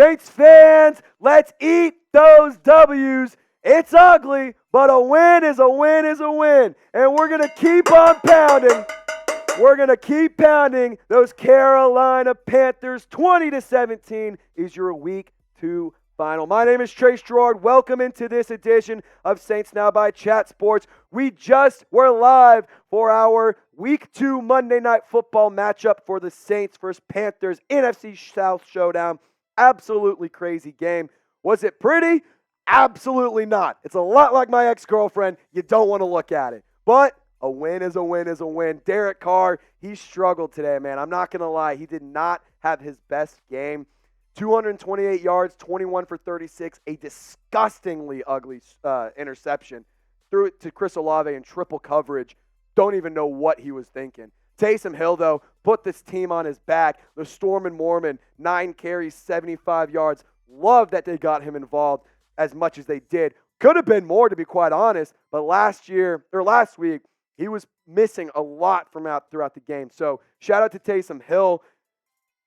Saints fans, let's eat those W's. It's ugly, but a win is a win is a win. And we're going to keep on pounding. We're going to keep pounding those Carolina Panthers. 20-17 is your Week 2 final. My name is Trace Girouard. Welcome into this edition of Saints Now by Chat Sports. We just were live for our Week 2 Monday Night Football matchup for the Saints versus Panthers NFC South Showdown. Absolutely crazy game. Was it pretty? Absolutely not. It's a lot like my ex-girlfriend. You don't want to look at it. But a win is a win is a win. Derek Carr, he struggled today, man. I'm not going to lie. He did not have his best game. 228 yards, 21 for 36, a disgustingly ugly interception. Threw it to Chris Olave in triple coverage. Don't even know what he was thinking. Taysom Hill, though, put this team on his back. The Storm and Mormon, 9 carries, 75 yards. Love that they got him involved as much as they did. Could have been more, to be quite honest, but last week, he was missing a lot throughout the game. So shout out to Taysom Hill.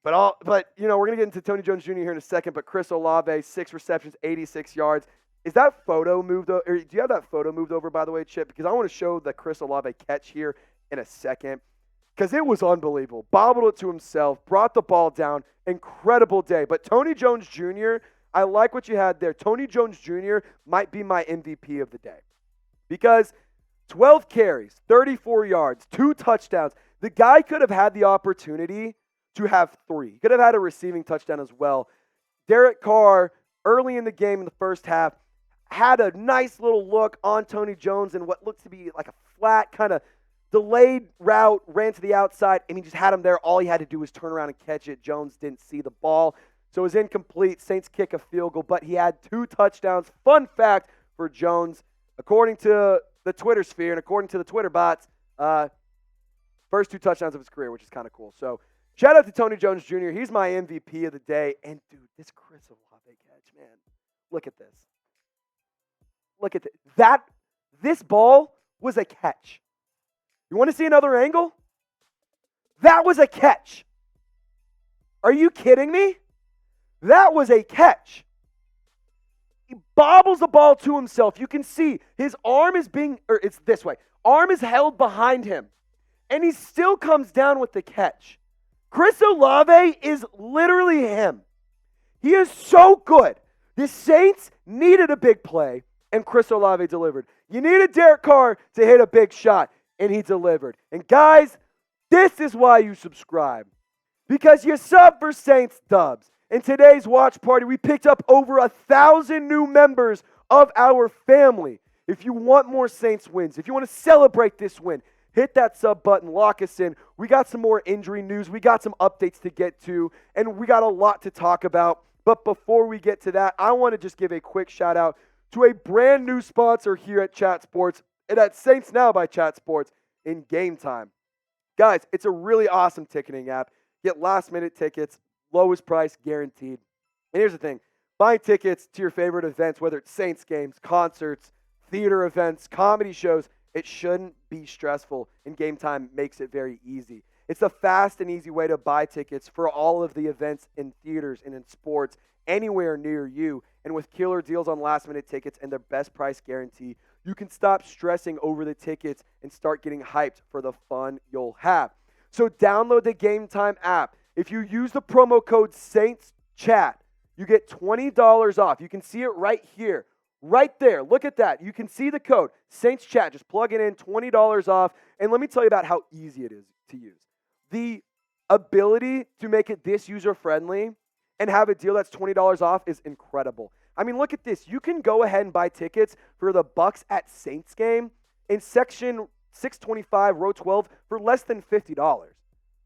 But we're going to get into Tony Jones Jr. here in a second, but Chris Olave, 6 receptions, 86 yards. Is that photo moved over? Or do you have that photo moved over, by the way, Chip? Because I want to show the Chris Olave catch here in a second. Because it was unbelievable. Bobbled it to himself, brought the ball down. Incredible day. But Tony Jones Jr., I like what you had there. Tony Jones Jr. might be my MVP of the day. Because 12 carries, 34 yards, 2 touchdowns. The guy could have had the opportunity to have 3. He could have had a receiving touchdown as well. Derek Carr, early in the game in the first half, had a nice little look on Tony Jones and what looked to be like a flat kind of delayed route, ran to the outside, and he just had him there. All he had to do was turn around and catch it. Jones didn't see the ball, so it was incomplete. Saints kick a field goal, but he had 2 touchdowns. Fun fact for Jones, according to the Twitter sphere and according to the Twitter bots, first 2 touchdowns of his career, which is kind of cool. So shout out to Tony Jones Jr. He's my MVP of the day. And, dude, this Chris Olave catch, man. Look at this. Look at this. This ball was a catch. You want to see another angle? That was a catch. Are you kidding me? That was a catch. He bobbles the ball to himself. You can see his arm is it's this way. Arm is held behind him. And he still comes down with the catch. Chris Olave is literally him. He is so good. The Saints needed a big play, and Chris Olave delivered. You needed Derek Carr to hit a big shot, and he delivered. And guys, this is why you subscribe. Because you sub for Saints dubs. In today's watch party, we picked up over 1,000 new members of our family. If you want more Saints wins, if you want to celebrate this win, hit that sub button, lock us in. We got some more injury news. We got some updates to get to, and we got a lot to talk about. But before we get to that, I want to just give a quick shout out to a brand new sponsor here at Chat Sports, and at Saints Now by Chat Sports in Game Time. Guys, it's a really awesome ticketing app. Get last-minute tickets, lowest price guaranteed. And here's the thing. Buying tickets to your favorite events, whether it's Saints games, concerts, theater events, comedy shows, it shouldn't be stressful, and Game Time makes it very easy. It's a fast and easy way to buy tickets for all of the events in theaters and in sports anywhere near you. And with killer deals on last-minute tickets and their best price guarantee, you can stop stressing over the tickets and start getting hyped for the fun you'll have. So download the Game Time app. If you use the promo code SAINTSCHAT, you get $20 off. You can see it right here. Right there. Look at that. You can see the code SAINTSCHAT. Just plug it in, $20 off. And let me tell you about how easy it is to use. The ability to make it this user-friendly and have a deal that's $20 off is incredible. I mean, look at this. You can go ahead and buy tickets for the Bucks at Saints game in section 625, row 12 for less than $50.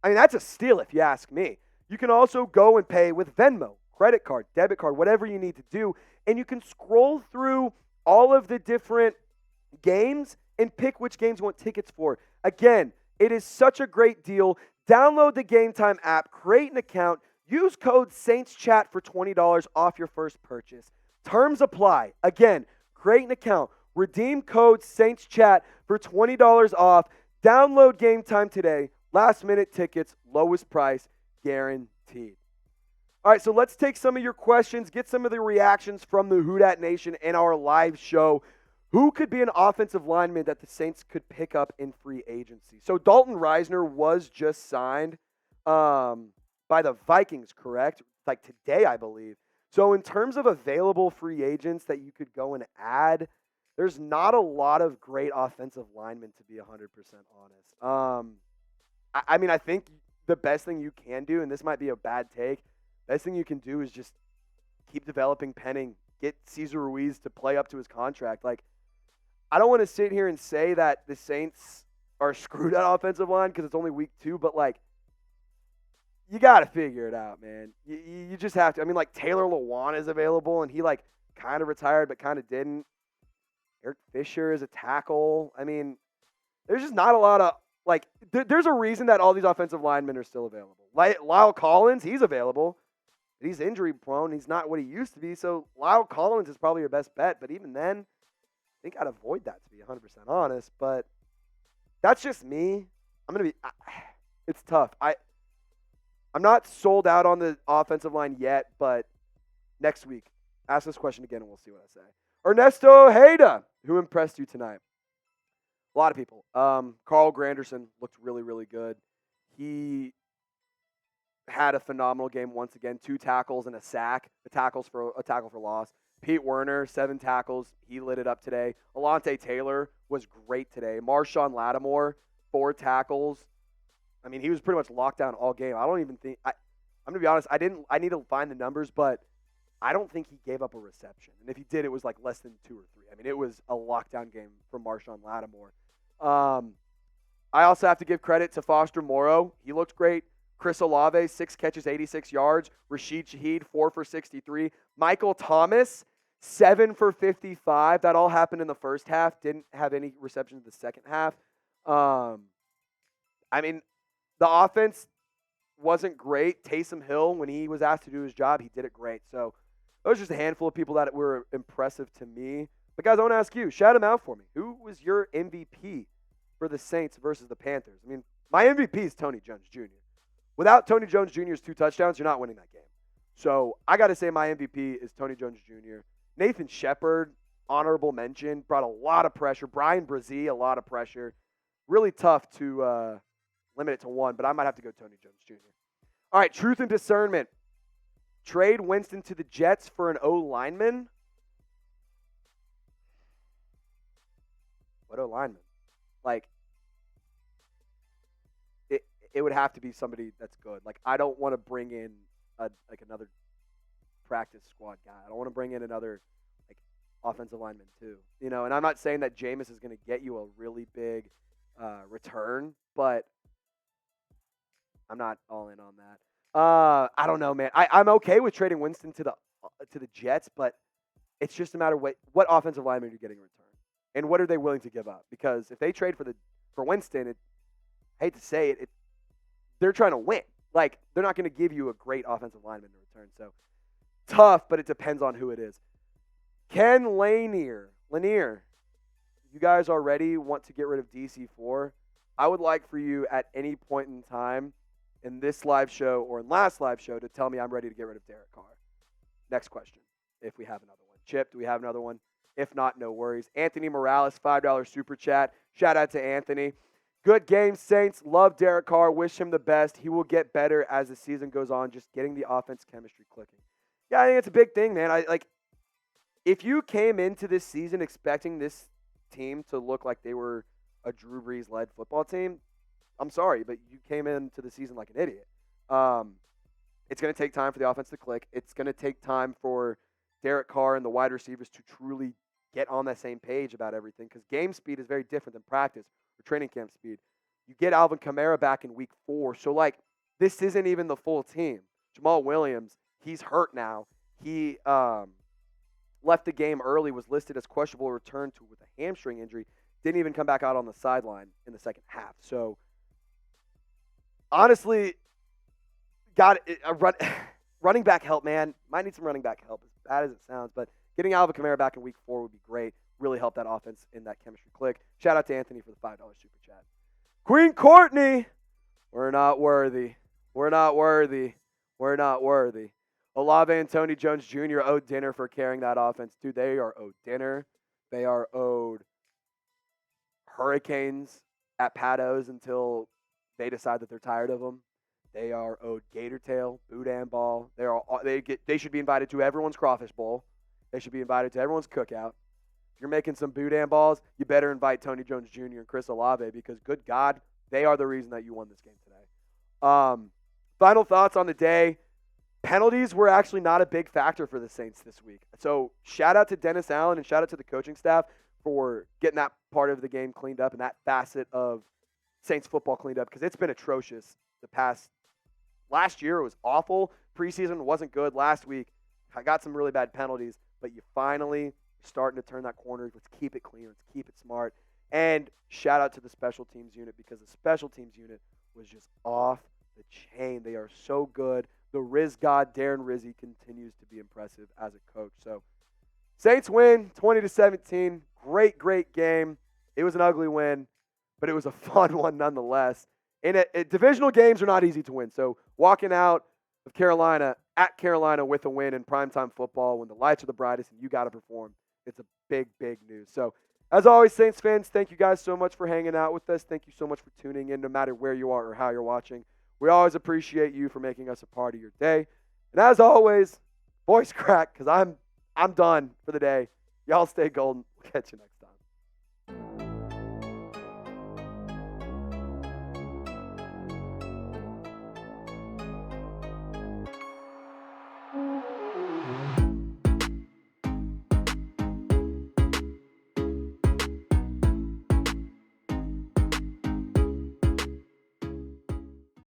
I mean, that's a steal if you ask me. You can also go and pay with Venmo, credit card, debit card, whatever you need to do. And you can scroll through all of the different games and pick which games you want tickets for. Again, it is such a great deal. Download the Game Time app, create an account, use code SAINTSCHAT for $20 off your first purchase. Terms apply. Again, create an account, redeem code SAINTSCHAT for $20 off. Download Game Time today. Last minute tickets, lowest price, guaranteed. All right, so let's take some of your questions, get some of the reactions from the Who Dat Nation in our live show. Who could be an offensive lineman that the Saints could pick up in free agency? So Dalton Reisner was just signed by the Vikings, correct? Like today, I believe. So in terms of available free agents that you could go and add, there's not a lot of great offensive linemen, to be 100% honest. I mean, I think the best thing you can do, and this might be a bad take, best thing you can do is just keep developing Penning, get Cesar Ruiz to play up to his contract. Like, I don't want to sit here and say that the Saints are screwed at offensive line because it's only week 2, but, like, you got to figure it out, man. You just have to. I mean, like, Taylor Lewan is available, and he, like, kind of retired but kind of didn't. Eric Fisher is a tackle. I mean, there's just not a lot of, like, there's a reason that all these offensive linemen are still available. Lyle Collins, he's available. But he's injury prone. He's not what he used to be. So Lyle Collins is probably your best bet. But even then, I think I'd avoid that, to be 100% honest. But that's just me. It's tough. I'm not sold out on the offensive line yet, but next week, ask this question again and we'll see what I say. Ernesto Ojeda, who impressed you tonight? A lot of people. Carl Granderson looked really, really good. He had a phenomenal game once again. 2 tackles and a sack. A tackle for loss. Pete Werner, 7 tackles. He lit it up today. Alontae Taylor was great today. Marshon Lattimore, 4 tackles. I mean, he was pretty much locked down all game. I don't even think I'm gonna be honest. I need to find the numbers, but I don't think he gave up a reception. And if he did, it was like less than 2 or 3. I mean, it was a lockdown game for Marshon Lattimore. I also have to give credit to Foster Moreau. He looked great. Chris Olave, 6 catches, 86 yards. Rashid Shaheed, 4 for 63. Michael Thomas, 7 for 55. That all happened in the first half. Didn't have any receptions in the second half. I mean, the offense wasn't great. Taysom Hill, when he was asked to do his job, he did it great. So those are just a handful of people that were impressive to me. But, guys, I want to ask you, shout them out for me. Who was your MVP for the Saints versus the Panthers? I mean, my MVP is Tony Jones Jr. Without Tony Jones Jr.'s 2 touchdowns, you're not winning that game. So I got to say my MVP is Tony Jones Jr. Nathan Shepard, honorable mention, brought a lot of pressure. Bryan Bresee, a lot of pressure. Really tough to limit it to 1, but I might have to go Tony Jones Jr. All right, truth and discernment. Trade Winston to the Jets for an O-lineman. What O-lineman? Like, it would have to be somebody that's good. Like, I don't want to bring in another practice squad guy. I don't want to bring in another like offensive lineman too. You know, and I'm not saying that Jameis is going to get you a really big return, but I'm not all in on that. I don't know, man. I'm okay with trading Winston to the Jets, but it's just a matter of what offensive lineman you're getting in return, and what are they willing to give up? Because if they trade for Winston, I hate to say it, they're trying to win. Like, they're not going to give you a great offensive lineman in return. So tough, but it depends on who it is. Ken Lanier, you guys already want to get rid of DC4. I would like for you at any point in time in this live show or in last live show to tell me I'm ready to get rid of Derek Carr. Next question, if we have another one. Chip, do we have another one? If not, no worries. Anthony Morales, $5 super chat. Shout out to Anthony. Good game, Saints. Love Derek Carr. Wish him the best. He will get better as the season goes on, just getting the offense chemistry clicking. Yeah, I think it's a big thing, man. If you came into this season expecting this team to look like they were a Drew Brees-led football team, I'm sorry, but you came into the season like an idiot. It's going to take time for the offense to click. It's going to take time for Derek Carr and the wide receivers to truly get on that same page about everything, because game speed is very different than practice or training camp speed. You get Alvin Kamara back in week 4, so, this isn't even the full team. Jamaal Williams, he's hurt now. He left the game early, was listed as questionable return with a hamstring injury, didn't even come back out on the sideline in the second half. So, honestly, running back help, man. Might need some running back help, as bad as it sounds, but getting Alvin Kamara back in week 4 would be great. Really help that offense in that chemistry click. Shout out to Anthony for the $5 super chat. Queen Courtney, we're not worthy. We're not worthy. We're not worthy. Olave and Tony Jones Jr. owed dinner for carrying that offense. Dude, they are owed dinner. They are owed hurricanes at Patos until they decide that they're tired of them. They are owed gator tail, boudin ball. They should be invited to everyone's crawfish bowl. They should be invited to everyone's cookout. If you're making some boudin balls, you better invite Tony Jones Jr. and Chris Olave because, good God, they are the reason that you won this game today. Final thoughts on the day. Penalties were actually not a big factor for the Saints this week. So shout out to Dennis Allen and shout out to the coaching staff for getting that part of the game cleaned up and that facet of Saints football cleaned up because it's been atrocious last year. It was awful. Preseason wasn't good. Last week, I got some really bad penalties, but you finally starting to turn that corner. Let's keep it clean. Let's keep it smart. And shout out to the special teams unit because the special teams unit was just off the chain. They are so good. The Riz God, Darren Rizzi, continues to be impressive as a coach. So Saints win 20-17. Great game. It was an ugly win, but it was a fun one nonetheless. And divisional games are not easy to win. So walking out of Carolina, at Carolina with a win in primetime football when the lights are the brightest and you got to perform, it's a big news. So as always, Saints fans, thank you guys so much for hanging out with us. Thank you so much for tuning in no matter where you are or how you're watching. We always appreciate you for making us a part of your day. And as always, voice crack because I'm done for the day. Y'all stay golden. We'll catch you next time.